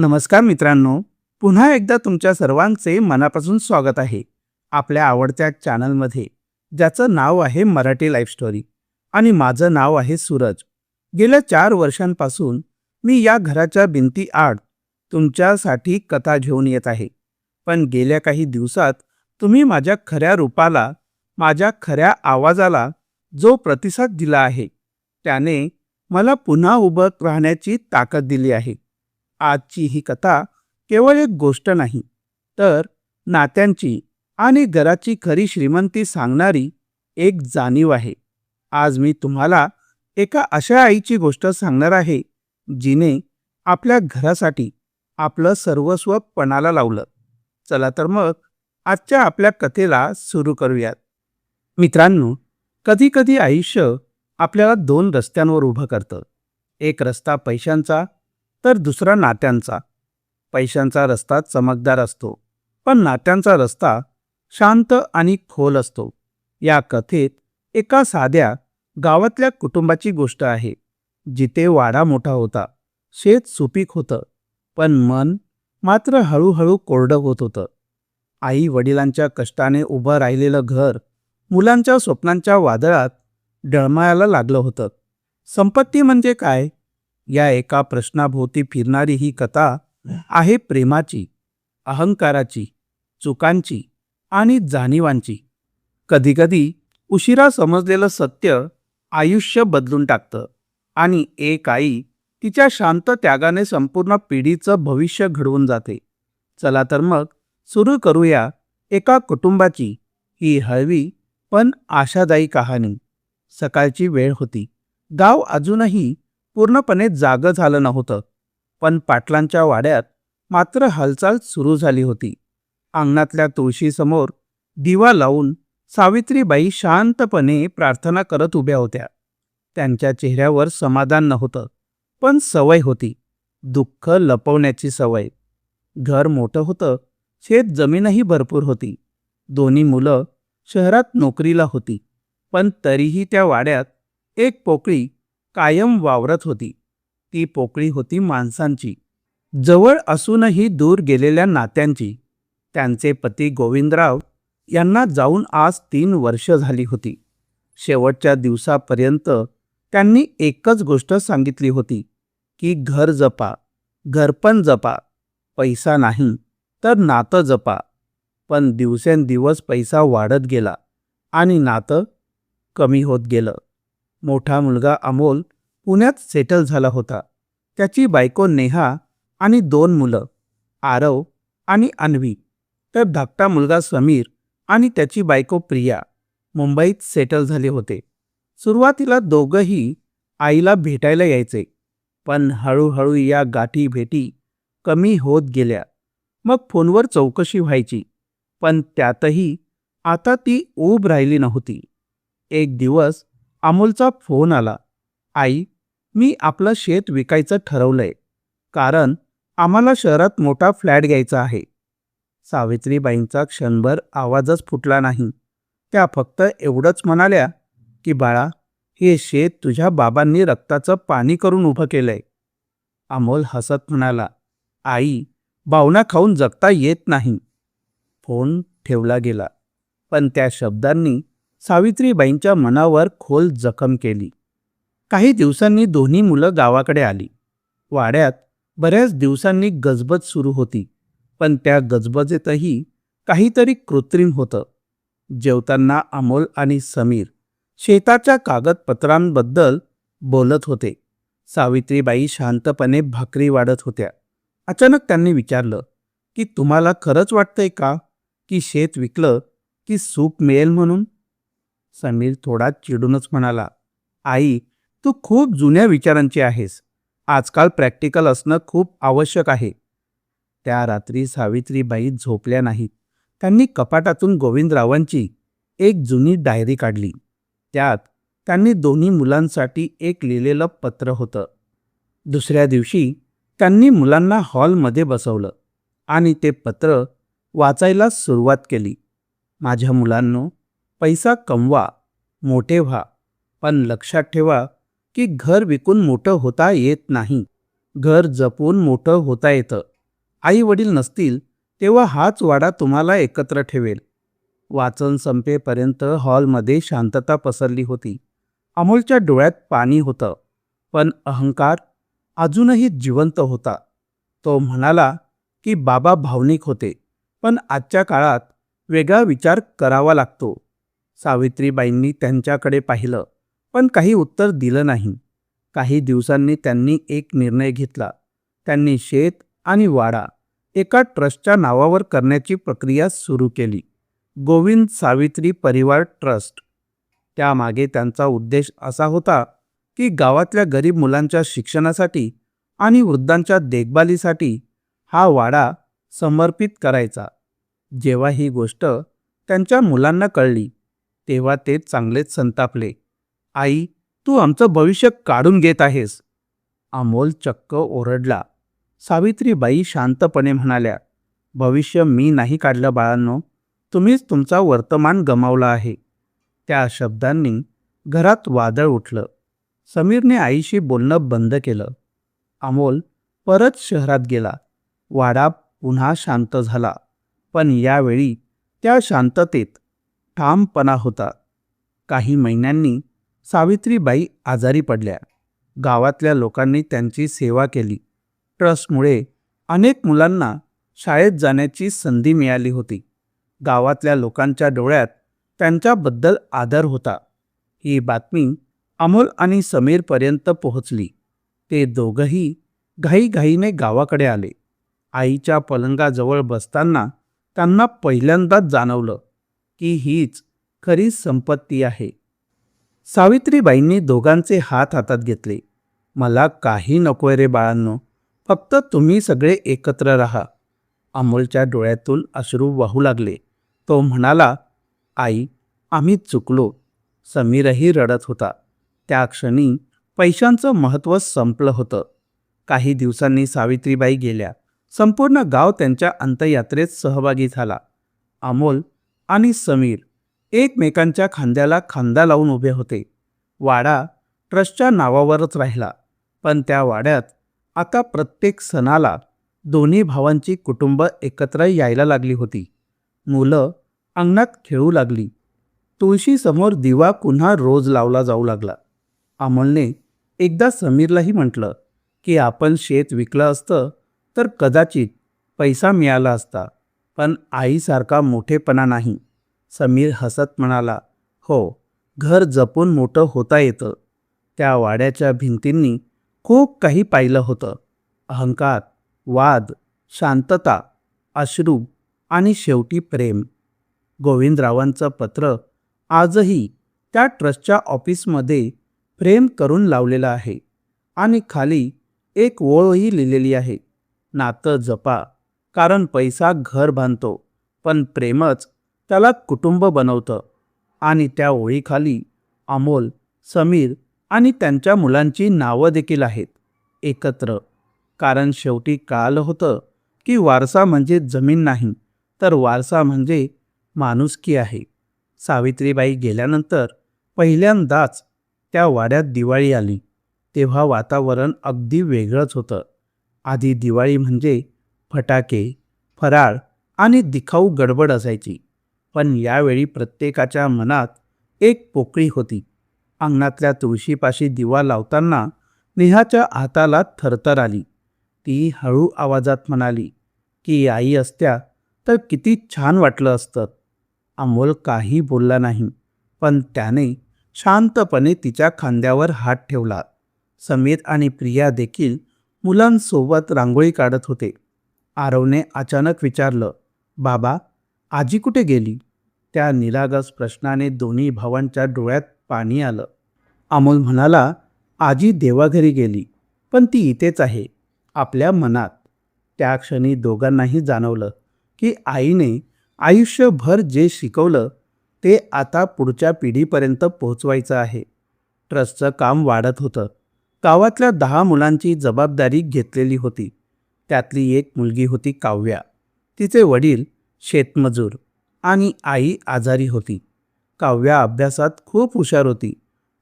नमस्कार मित्रांनो, पुन्हा एकदा तुमच्या सर्वांचे मनापासून स्वागत आहे आपल्या आवडत्या चॅनलमध्ये, ज्याचं नाव आहे मराठी लाईफ स्टोरी. आणि माझं नाव आहे सूरज. गेल्या 4 वर्षांपासून मी या घराच्या भिंती आड तुमच्यासाठी कथा घेऊन येत आहे. पण गेल्या काही दिवसात तुम्ही माझ्या खऱ्या रूपाला, माझ्या खऱ्या आवाजाला जो प्रतिसाद दिला आहे, त्याने मला पुन्हा उभं राहण्याची ताकद दिली आहे. आजची ही कथा केवळ एक गोष्ट नाही, तर नात्यांची आणि घराची खरी श्रीमंती सांगणारी एक जाणीव आहे. आज मी तुम्हाला एका अशा आईची गोष्ट सांगणार आहे, जिने आपल्या घरासाठी आपलं सर्वस्व पणाला लावलं. चला तर मग आजच्या आपल्या कथेला सुरू करूयात. मित्रांनो, कधी कधी आयुष्य आपल्याला 2 रस्त्यांवर उभं करतं. एक रस्ता पैशांचा, तर दुसरा नात्यांचा. पैशांचा रस्ता चमकदार असतो, पण नात्यांचा रस्ता शांत आणि खोल असतो. या कथेत एका साध्या गावातल्या कुटुंबाची गोष्ट आहे, जिथे वाडा मोठा होता, शेत सुपीक होतं, पण मन मात्र हळूहळू कोरडं होत होतं. आई वडिलांच्या कष्टाने उभं राहिलेलं घर मुलांच्या स्वप्नांच्या वादळात डळमळायला लागलं होतं. संपत्ती म्हणजे काय, या एका प्रश्नाभोवती फिरणारी ही कथा आहे प्रेमाची, अहंकाराची, चुकांची आणि जाणीवांची. कधीकधी उशिरा समजलेलं सत्य आयुष्य बदलून टाकतं, आणि एक आई तिच्या शांत त्यागाने संपूर्ण पिढीचं भविष्य घडवून जाते. चला तर मग सुरू करूया एका कुटुंबाची ही हळवी पण आशादायी कहाणी. सकाळची वेळ होती. गाव अजूनही पूर्णपणे जागं झालं नव्हतं, पण पाटलांच्या वाड्यात मात्र हालचाल सुरू झाली होती. अंगणातल्या तुळशीसमोर दिवा लावून सावित्रीबाई शांतपणे प्रार्थना करत उभ्या होत्या. त्यांच्या चेहऱ्यावर समाधान नव्हतं, पण सवय होती, दुःख लपवण्याची सवय. घर मोठं होतं, शेत जमीनही भरपूर होती. दोन्ही मुलं शहरात नोकरीला होती, पण तरीही त्या वाड्यात एक पोकळी कायम वावरत होती. ती पोकळी होती माणसांची, जवळ असूनही दूर गेलेल्या नात्यांची. त्यांचे पती गोविंदराव यांना जाऊन आज 3 वर्ष झाली होती. शेवटच्या दिवसापर्यंत त्यांनी एकच गोष्ट सांगितली होती की घर जपा, घरपण जपा, पैसा नाही तर नातं जपा. पण दिवसेंदिवस पैसा वाढत गेला आणि नातं कमी होत गेलं. मोठा मुलगा अमोल पुण्यात सेटल झाला होता. त्याची बायको नेहा आणि 2 मुलं, आरव आणि अन्वी. तर धाकटा मुलगा समीर आणि त्याची बायको प्रिया मुंबईत सेटल झाले होते. सुरुवातीला दोघंही आईला भेटायला यायचे, पण हळूहळू या गाठी भेटी कमी होत गेल्या. मग फोनवर चौकशी व्हायची, पण त्यातही आता ती ऊब राहिली नव्हती. एक दिवस अमोलचा फोन आला. आई, मी आपलं शेत विकायचं ठरवलंय, कारण आम्हाला शहरात मोठा फ्लॅट घ्यायचा आहे. सावित्रीबाईंचा क्षणभर आवाजच फुटला नाही. त्या फक्त एवढंच म्हणाल्या की बाळा, हे शेत तुझ्या बाबांनी रक्ताचं पाणी करून उभं केलंय. अमोल हसत म्हणाला, आई, भावना खाऊन जगता येत नाही. फोन ठेवला गेला, पण त्या शब्दांनी सावित्रीबाईंच्या मनावर खोल जखम केली. काही दिवसांनी दोन्ही मुलं गावाकडे आली. वाड्यात बऱ्याच दिवसांनी गजबज सुरू होती, पण त्या गजबजेतही काहीतरी कृत्रिम होतं. जेवताना अमोल आणि समीर शेताच्या कागदपत्रांबद्दल बोलत होते. सावित्रीबाई शांतपणे भाकरी वाढत होत्या. अचानक त्यांनी विचारलं की तुम्हाला खरंच वाटतंय का की शेत विकलं की सूप मिळेल म्हणून? समीर थोडा चिडूनच म्हणाला, आई, तू खूप जुन्या विचारांची आहेस. आजकाल प्रॅक्टिकल असणं खूप आवश्यक आहे. त्या रात्री सावित्रीबाई झोपल्या नाहीत. त्यांनी कपाटातून गोविंदरावांची एक जुनी डायरी काढली. त्यात त्यांनी दोन्ही मुलांसाठी एक लिहिलेलं पत्र होतं. दुसऱ्या दिवशी त्यांनी मुलांना हॉलमध्ये बसवलं आणि ते पत्र वाचायला सुरुवात केली. माझ्या मुलांनो, पैसा कमवा, मोठे व्हा, पण लक्षात ठेवा की घर विकून मोठं होता येत नाही. घर जपून मोठं होता येतं. आई वडील नसतील तेव्हा हाच वाडा तुम्हाला एकत्र ठेवेल. वाचन संपेपर्यंत हॉलमध्ये शांतता पसरली होती. अमोलच्या डोळ्यात पाणी होतं, पण अहंकार अजूनही जिवंत होता. तो म्हणाला की बाबा भावनिक होते, पण आजच्या काळात वेगळा विचार करावा लागतो. सावित्रीबाईंनी त्यांच्याकडे पाहिलं, पण काही उत्तर दिलं नाही. काही दिवसांनी त्यांनी एक निर्णय घेतला. त्यांनी शेत आणि वाडा एका ट्रस्टच्या नावावर करण्याची प्रक्रिया सुरू केली. गोविंद सावित्री परिवार ट्रस्ट. त्यामागे त्यांचा उद्देश असा होता की गावातल्या गरीब मुलांच्या शिक्षणासाठी आणि वृद्धांच्या देखभालीसाठी हा वाडा समर्पित करायचा. जेव्हा ही गोष्ट त्यांच्या मुलांना कळली तेव्हा ते चांगलेच संतापले. आई, तू आमचं भविष्य काढून घेत आहेस. अमोल चक्क ओरडला. सावित्रीबाई शांतपणे म्हणाल्या, भविष्य मी नाही काढलं बाळांनो, तुम्हीच तुमचा वर्तमान गमावला आहे. त्या शब्दांनी घरात वादळ उठलं. समीरने आईशी बोलणं बंद केलं. अमोल परत शहरात गेला. वाडा पुन्हा शांत झाला, पण यावेळी त्या शांततेत ठामपणा होता. काही महिन्यांनी सावित्रीबाई आजारी पडल्या. गावातल्या लोकांनी त्यांची सेवा केली. ट्रस्टमुळे अनेक मुलांना शाळेत जाण्याची संधी मिळाली होती. गावातल्या लोकांच्या डोळ्यात त्यांच्याबद्दल आदर होता. ही बातमी अमोल आणि समीरपर्यंत पोहोचली. ते दोघंही घाईघाईने गावाकडे आले. आईच्या पलंगाजवळ बसताना त्यांना पहिल्यांदाच जाणवलं की हीच खरी संपत्ती आहे. सावित्रीबाईंनी दोघांचे हात हातात घेतले. मला काही नकोय रे बाळांनो, फक्त तुम्ही सगळे एकत्र राहा. अमोलच्या डोळ्यातून अश्रू वाहू लागले. तो म्हणाला, आई, आम्ही चुकलो. समीरही रडत होता. त्या क्षणी पैशांचं महत्त्व संपलं होतं. काही दिवसांनी सावित्रीबाई गेल्या. संपूर्ण गाव त्यांच्या अंत्ययात्रेत सहभागी झाला. अमोल आणि समीर एकमेकांच्या खांद्याला खांदा लावून उभे होते. वाडा ट्रस्टच्या नावावरच राहिला, पण त्या वाड्यात आता प्रत्येक सणाला दोन्ही भावांची कुटुंब एकत्र यायला लागली होती. मुलं अंगणात खेळू लागली. तुळशीसमोर दिवा पुन्हा रोज लावला जाऊ लागला. अमोलने एकदा समीरलाही म्हटलं की आपण शेत विकलं असतं तर कदाचित पैसा मिळाला असता, पण आईसारखा मोठेपणा नाही. समीर हसत म्हणाला, हो, घर जपून मोठं होता येतं. त्या वाड्याच्या भिंतींनी खूप काही पाहिलं होतं. अहंकार, वाद, शांतता, अश्रू आणि शेवटी प्रेम. गोविंदरावांचं पत्र आजही त्या ट्रस्टच्या ऑफिसमध्ये फ्रेम करून लावलेलं आहे आणि खाली एक ओळही लिहिलेली आहे, नातं जपा, कारण पैसा घर बांधतो, पण प्रेमच त्याला कुटुंब बनवतं. आणि त्या ओळीखाली अमोल, समीर आणि त्यांच्या मुलांची नावं देखील आहेत, एकत्र. कारण शेवटी कळालं होतं की वारसा म्हणजे जमीन नाही, तर वारसा म्हणजे माणुसकी आहे. सावित्रीबाई गेल्यानंतर पहिल्यांदाच त्या वाड्यात दिवाळी आली. तेव्हा वातावरण अगदी वेगळंच होतं. आधी दिवाळी म्हणजे फटाके, फराळ आणि दिखाऊ गडबड असायची, पण यावेळी प्रत्येकाच्या मनात एक पोकळी होती. अंगणातल्या तुळशीपाशी दिवा लावताना नेहाच्या हाताला थरथर आली. ती हळू आवाजात म्हणाली की आई असत्या तर किती छान वाटलं असतं. अमोल काही बोलला नाही, पण त्याने शांतपणे तिच्या खांद्यावर हात ठेवला. समीर आणि प्रिया देखील मुलांसोबत रांगोळी काढत होते. आरवने अचानक विचारलं, बाबा, आजी कुठे गेली? त्या निरागस प्रश्नाने दोन्ही भावांच्या डोळ्यात पाणी आलं. अमोल म्हणाला, आजी देवाघरी गेली, पण ती इथेच आहे, आपल्या मनात. त्या क्षणी दोघांनाही जाणवलं की आईने आयुष्यभर जे शिकवलं ते आता पुढच्या पिढीपर्यंत पोहोचवायचं आहे. ट्रस्टचं काम वाढत होतं. गावातल्या 10 मुलांची जबाबदारी घेतलेली होती. त्यातली एक मुलगी होती काव्या. तिचे वडील शेतमजूर आणि आई आजारी होती. काव्या अभ्यासात खूप हुशार होती,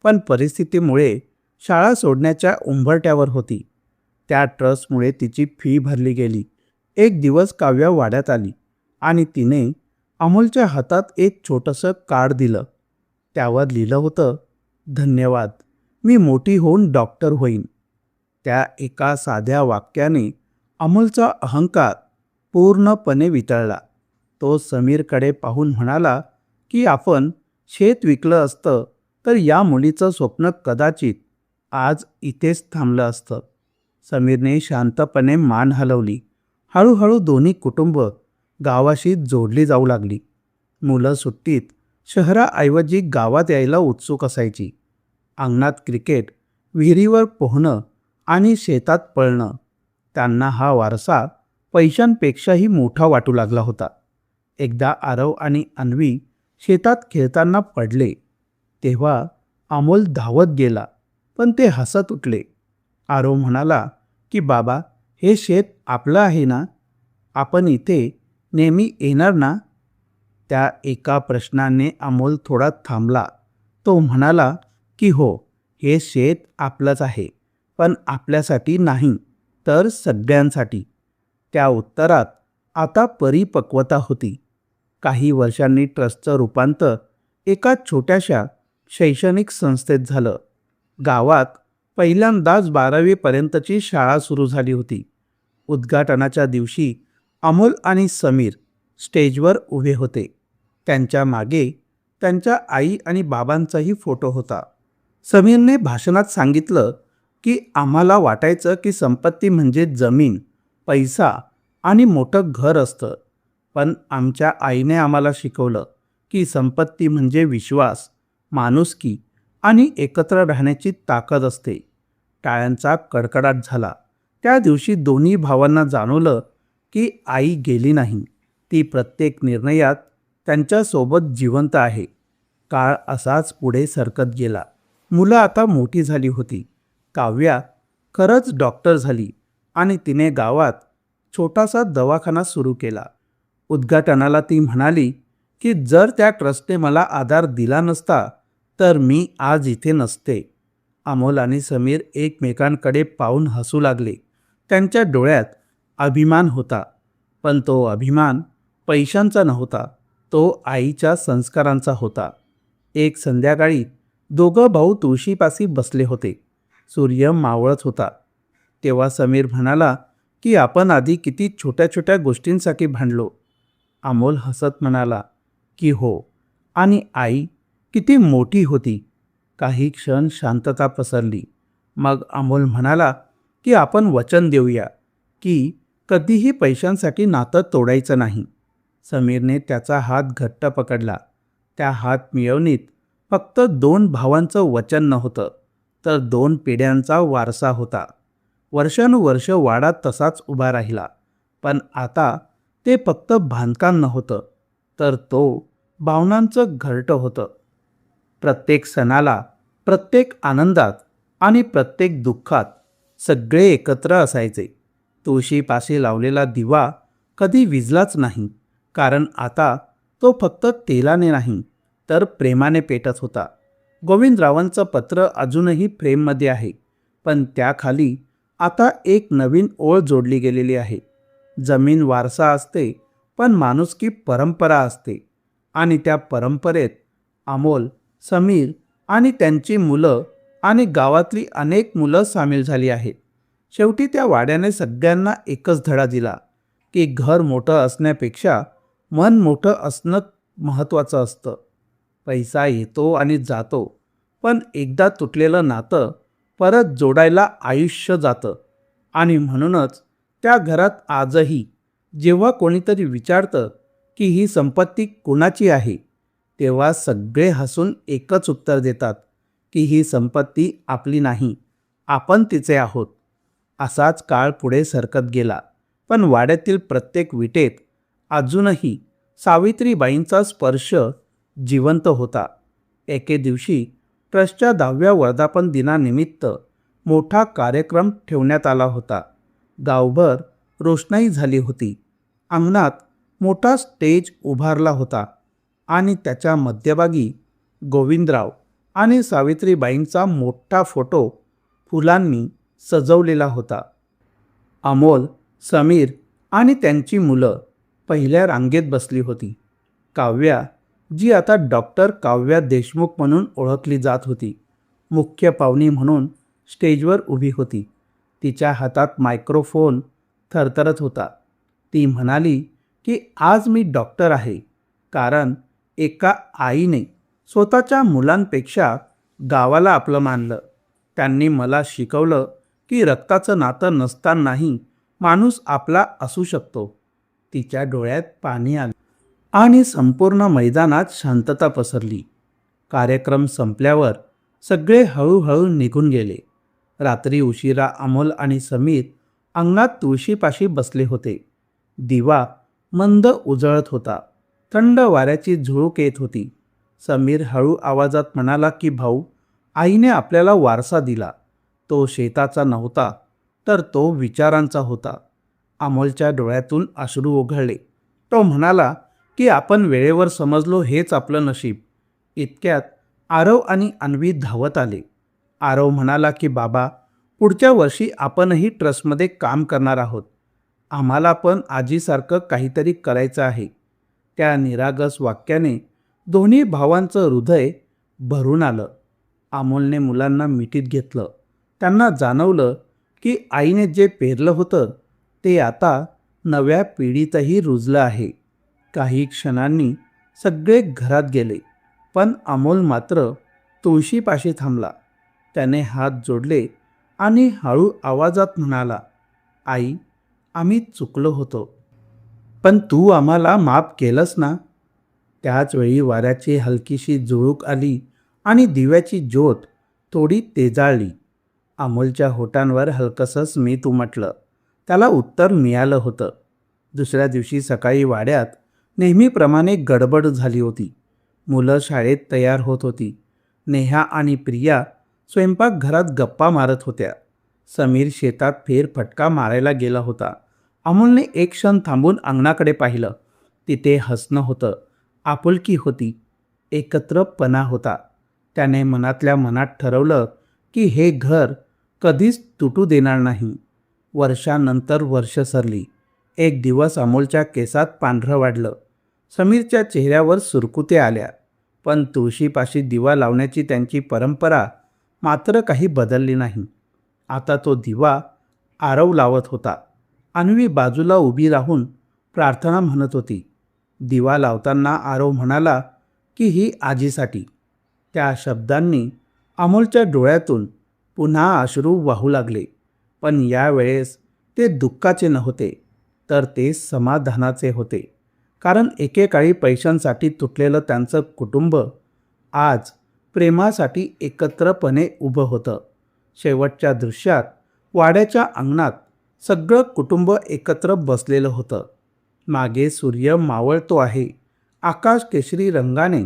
पण परिस्थितीमुळे शाळा सोडण्याच्या उंबरठ्यावर होती. त्या ट्रस्टमुळे तिची फी भरली गेली, एक दिवस काव्या वाड्यात आली आणि तिने अमोलच्या हातात एक छोटंसं कार्ड दिलं. त्यावर लिहिलं होतं, धन्यवाद, मी मोठी होऊन डॉक्टर होईन. त्या एका साध्या वाक्याने अमोलचा अहंकार पूर्णपणे वितळला. तो समीरकडे पाहून म्हणाला की आपण शेत विकलं असतं तर या मुलीचं स्वप्न कदाचित आज इथेच थांबलं असतं. समीरने शांतपणे मान हलवली. हळूहळू दोन्ही कुटुंब गावाशी जोडली जाऊ लागली. मुलं सुट्टीत शहराऐवजी गावात यायला उत्सुक असायची. अंगणात क्रिकेट, विहिरीवर पोहणं आणि शेतात पळणं त्यांना हा वारसा पैशांपेक्षाही मोठा वाटू लागला होता. एकदा आरव आणि अन्वी शेतात खेळताना पडले तेव्हा अमोल धावत गेला, पण ते हसत उठले. आरव म्हणाला की बाबा, हे शेत आपलं आहे ना? आपण इथे नेहमी येणार ना? त्या एका प्रश्नाने अमोल थोडा थांबला. तो म्हणाला की हो, हे शेत आपलंच आहे, पण आपल्यासाठी नाही, तर सगळ्यांसाठी. त्या उत्तरात आता परिपक्वता होती. काही वर्षांनी ट्रस्टचं रूपांतर एका छोट्याशा शैक्षणिक संस्थेत झालं. गावात पहिल्यांदाच 12वी पर्यंतची शाळा सुरू झाली होती. उद्घाटनाच्या दिवशी अमोल आणि समीर स्टेजवर उभे होते. त्यांच्या मागे त्यांच्या आई आणि बाबांचाही फोटो होता. समीरने भाषणात सांगितलं की आम्हाला वाटायचं की संपत्ती म्हणजे जमीन, पैसा आणि मोठं घर असतं, पण आमच्या आईने आम्हाला शिकवलं की संपत्ती म्हणजे विश्वास, माणुसकी आणि एकत्र राहण्याची ताकद असते. टाळ्यांचा कडकडाट झाला. त्या दिवशी दोन्ही भावांना जाणवलं की आई गेली नाही, ती प्रत्येक निर्णयात त्यांच्यासोबत जिवंत आहे. काळ असाच पुढे सरकत गेला. मुलं आता मोठी झाली होती. काव्या खरंच डॉक्टर झाली आणि तिने गावात छोटासा दवाखाना सुरू केला. उद्घाटनाला ती म्हणाली की जर त्या ट्रस्टने मला आधार दिला नसता तर मी आज इथे नसते. अमोल आणि समीर एकमेकांकडे पाहून हसू लागले. त्यांच्या डोळ्यात अभिमान होता, पण तो अभिमान पैशांचा नव्हता, तो आईच्या संस्कारांचा होता. एक संध्याकाळी दोघं भाऊ तुळशीपाशी बसले होते. सूर्य मावळत होता. तेव्हा समीर म्हणाला की आपण आधी किती छोट्या छोट्या गोष्टींसाठी भांडलो. अमोल हसत म्हणाला की हो, आणि आई किती मोठी होती. काही क्षण शांतता पसरली. मग अमोल म्हणाला की आपण वचन देऊया की कधीही पैशांसाठी नातं तोडायचं नाही. समीरने त्याचा हात घट्ट पकडला. त्या हात मिळवणीत फक्त 2 भावांचं वचन नव्हतं, तर 2 पिढ्यांचा वारसा होता. वर्षानुवर्ष वाडा तसाच उभा राहिला, पण आता ते फक्त बांधकाम नव्हतं, तर तो भावनांचं घरटं होतं. प्रत्येक सणाला, प्रत्येक आनंदात आणि प्रत्येक दुःखात सगळे एकत्र असायचे. तुळशीपाशी लावलेला दिवा कधी विझलाच नाही, कारण आता तो फक्त तेलाने नाही तर प्रेमाने पेटत होता. गोविंदरावांचं पत्र अजूनही फ्रेममध्ये आहे, पण त्याखाली आता एक नवीन ओळ जोडली गेलेली आहे. जमीन वारसा असते, पण माणुसकी परंपरा असते, आणि त्या परंपरेत अमोल, समीर आणि त्यांची मुलं आणि गावातली अनेक मुलं सामील झाली आहेत. शेवटी त्या वाड्याने सगळ्यांना एकच धडा दिला की घर मोठं असण्यापेक्षा मन मोठं असणं महत्त्वाचं असतं. पैसा येतो आणि जातो, पण एकदा तुटलेलं नातं परत जोडायला आयुष्य जातं. आणि म्हणूनच त्या घरात आजही जेव्हा कोणीतरी विचारतं की ही संपत्ती कुणाची आहे, तेव्हा सगळे हसून एकच उत्तर देतात की ही संपत्ती आपली नाही, आपण तिचे आहोत. असाच काळ पुढे सरकत गेला, पण वाड्यातील प्रत्येक विटेत अजूनही सावित्रीबाईंचा स्पर्श जिवंत होता. एके दिवशी ट्रस्टच्या 10व्या वर्धापन दिनानिमित्त मोठा कार्यक्रम ठेवण्यात आला होता. गावभर रोषणाई झाली होती. अंगणात मोठा स्टेज उभारला होता आणि त्याच्या मध्यभागी गोविंदराव आणि सावित्रीबाईंचा मोठा फोटो फुलांनी सजवलेला होता. अमोल, समीर आणि त्यांची मुलं पहिल्या रांगेत बसली होती. काव्या, जी आता डॉक्टर काव्या देशमुख म्हणून ओळखली जात होती, मुख्य पाहुणी म्हणून स्टेजवर उभी होती. तिच्या हातात मायक्रोफोन थरथरत होता. ती म्हणाली की आज मी डॉक्टर आहे कारण एका आईने स्वतःच्या मुलांपेक्षा गावाला आपलं मानलं. त्यांनी मला शिकवलं की रक्ताचं नातं नसतानाही माणूस आपला असू शकतो. तिच्या डोळ्यात पाणी आलं आणि संपूर्ण मैदानात शांतता पसरली. कार्यक्रम संपल्यावर सगळे हळूहळू निघून गेले. रात्री उशिरा अमोल आणि समीर अंगणात तुळशीपाशी बसले होते. दिवा मंद उजळत होता. थंड वाऱ्याची झुळूक येत होती. समीर हळू आवाजात म्हणाला की भाऊ, आईने आपल्याला वारसा दिला. तो शेताचा नव्हता, तर तो विचारांचा होता. अमोलच्या डोळ्यातून अश्रू ओघळले. तो म्हणाला की आपण वेळेवर समजलो हेच आपलं नशीब. इतक्यात आरव आणि अन्वी धावत आले. आरव म्हणाला की बाबा, पुढच्या वर्षी आपणही ट्रस्टमध्ये काम करणार आहोत. आम्हाला पण आजीसारखं काहीतरी करायचं आहे. त्या निरागस वाक्याने दोन्ही भावांचं हृदय भरून आलं. अमोलने मुलांना मिठीत घेतलं. त्यांना जाणवलं की आईने जे पेरलं होतं ते आता नव्या पिढीतही रुजलं आहे. काही क्षणांनी सगळे घरात गेले, पण अमोल मात्र तुळशीपाशी थांबला. त्याने हात जोडले आणि हळू आवाजात म्हणाला, आई, आम्ही चुकलो होतो, पण तू आम्हाला माफ केलंस ना. त्याच वेळी वाऱ्याची हलकीशी झुळूक आली आणि दिव्याची ज्योत थोडी तेजाळली. अमोलच्या होठांवर हलकंसं स्मित उमटलं. त्याला उत्तर मिळालं होतं. दुसऱ्या दिवशी सकाळी वाड्यात नेहमीप्रमाणे गडबड झाली होती. मुलं शाळेत तयार होत होती. नेहा आणि प्रिया स्वयंपाकघरात गप्पा मारत होत्या. समीर शेतात फेरफटका मारायला गेला होता. अमोलने एक क्षण थांबून अंगणाकडे पाहिलं. तिथे हसणं होतं, आपुलकी होती, एकत्रपणा होता. त्याने मनातल्या मनात ठरवलं की हे घर कधीच तुटू देणार नाही. वर्षानंतर वर्ष सरली. एक दिवस अमोलच्या केसात पांढरं वाढलं. समीरच्या चेहऱ्यावर सुरकुत्या आल्या. पण तुळशीपाशी दिवा लावण्याची त्यांची परंपरा मात्र काही बदलली नाही. आता तो दिवा आरव लावत होता. अन्वी बाजूला उभी राहून प्रार्थना म्हणत होती. दिवा लावताना आरव म्हणाला की ही आजीसाठी. त्या शब्दांनी अमोलच्या डोळ्यातून पुन्हा अश्रू वाहू लागले. पण यावेळेस ते दुःखाचे नव्हते, तर ते समाधानाचे होते. कारण एकेकाळी पैशांसाठी तुटलेलं त्यांचं कुटुंब आज प्रेमासाठी एकत्रपणे उभं होतं. शेवटच्या दृश्यात वाड्याच्या अंगणात सगळं कुटुंब एकत्र बसलेलं होतं. मागे सूर्य मावळतो आहे. आकाश केशरी रंगाने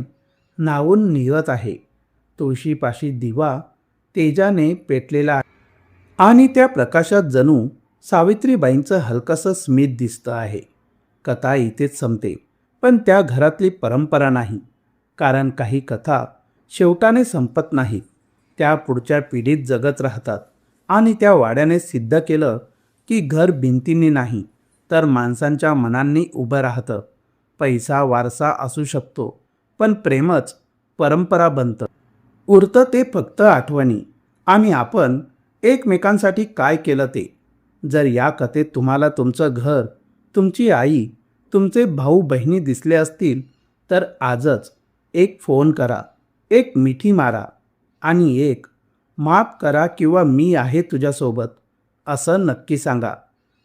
न्हाऊन निघत आहे. तुळशीपाशी दिवा तेजाने पेटलेला आहे आणि त्या प्रकाशात जणू सावित्रीबाईंचं हलकंसं स्मित दिसतं आहे. कथा इथेच संपते, पण त्या घरातली परंपरा नाही. कारण काही कथा शेवटाने संपत नाहीत. त्या पुढच्या पिढीत जगत राहतात. आणि त्या वाड्याने सिद्ध केलं की घर भिंतींनी नाही, तर माणसांच्या मनांनी उभं राहतं. पैसा वारसा असू शकतो, पण प्रेमच परंपरा बनतं. उरतं ते फक्त आठवणी आणि आपण एकमेकांसाठी काय केलं ते. जर या कथेत तुम्हाला तुमचं घर, तुमची आई, तुमचे भाऊ बहिणी दिसले असतील, तर आजच एक फोन करा, एक मिठी मारा आणि एक माफ करा किंवा मी आहे तुझ्यासोबत असं नक्की सांगा.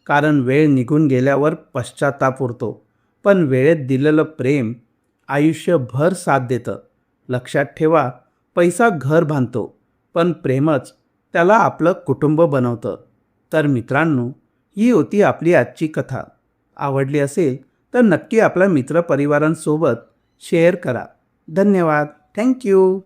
कारण वेळ निघून गेल्यावर पश्चाताप उरतो, पण वेळेत दिलेलं प्रेम आयुष्यभर साथ देतं. लक्षात ठेवा, पैसा घर बांधतो, पण प्रेमच त्याला आपलं कुटुंब बनवतं. तर मित्रांनो, ही होती आपली आजची कथा. आवडली असेल तर नक्की आपल्या मित्रपरिवारांसोबत शेअर करा. धन्यवाद. थँक्यू.